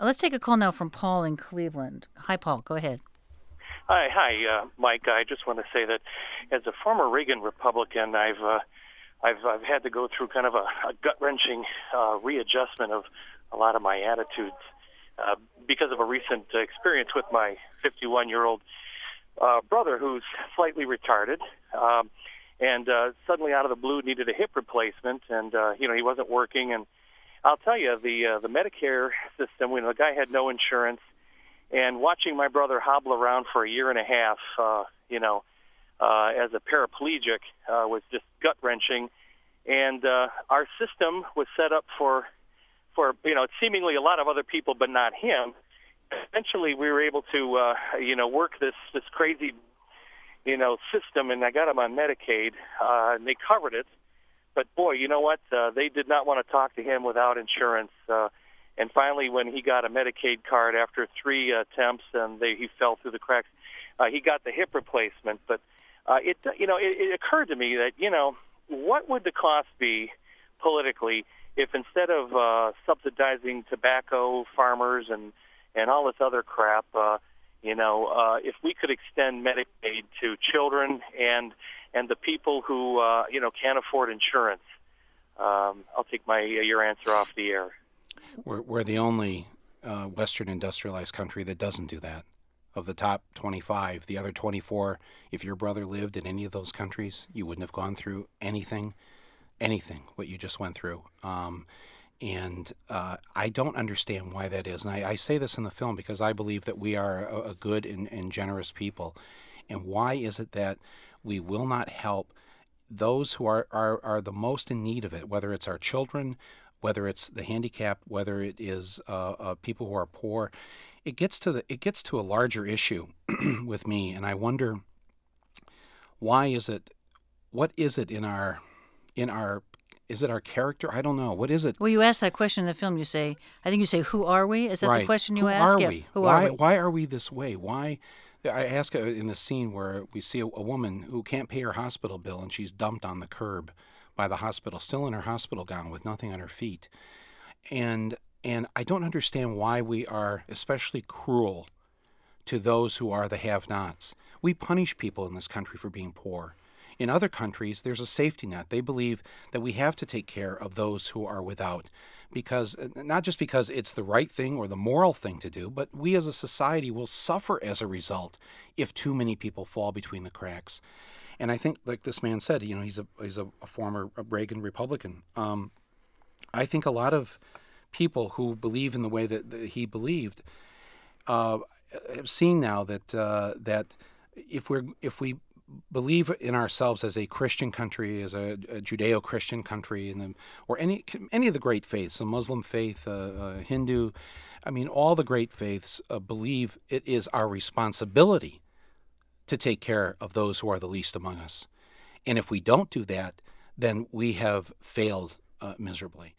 Let's take a call now from Paul in Cleveland. Hi, Paul. Go ahead. Hi, Mike. I just want to say that as a former Reagan Republican, I've had to go through kind of a gut-wrenching readjustment of a lot of my attitudes because of a recent experience with my 51-year-old brother who's slightly retarded, and suddenly out of the blue needed a hip replacement, and he wasn't working. And I'll tell you, the Medicare system, the guy had no insurance, and watching my brother hobble around for a year and a half, as a paraplegic, was just gut-wrenching. And our system was set up for seemingly a lot of other people, but not him. Eventually, we were able to work this crazy system, and I got him on Medicaid, and they covered it. But boy, you know what? They did not want to talk to him without insurance. And finally, when he got a Medicaid card after 3 attempts, and he fell through the cracks, he got the hip replacement. But it occurred to me that what would the cost be politically if instead of subsidizing tobacco farmers and all this other crap, if we could extend Medicaid to children and the people who can't afford insurance. I'll take your answer off the air. We're the only Western industrialized country that doesn't do that. Of the top 25, the other 24, if your brother lived in any of those countries, you wouldn't have gone through anything what you just went through. And I don't understand why that is. And I say this in the film because I believe that we are a good and generous people. And why is it that we will not help those who are the most in need of it, whether it's our children, whether it's the handicapped, whether it is people who are poor? It gets to a larger issue with me, and I wonder why is it? What is it in our? Is it our character? I don't know. What is it? Well, you asked that question in the film. I think you say, "Who are we?" Is that right. the question you Who ask? Are we? Who why, are we? Why are we this way? Why? I ask in the scene where we see a woman who can't pay her hospital bill, and she's dumped on the curb by the hospital, still in her hospital gown with nothing on her feet, and I don't understand why we are especially cruel to those who are the have-nots. We punish people in this country for being poor. In other countries, there's a safety net. They believe that we have to take care of those who are without, because not just because it's the right thing or the moral thing to do, but we as a society will suffer as a result if too many people fall between the cracks. And I think, like this man said, he's a former Reagan Republican. I think a lot of people who believe in the way that he believed have seen now that if we believe in ourselves as a Christian country, as a Judeo-Christian country, or any of the great faiths, the Muslim faith, Hindu, all the great faiths believe it is our responsibility to take care of those who are the least among us. And if we don't do that, then we have failed miserably.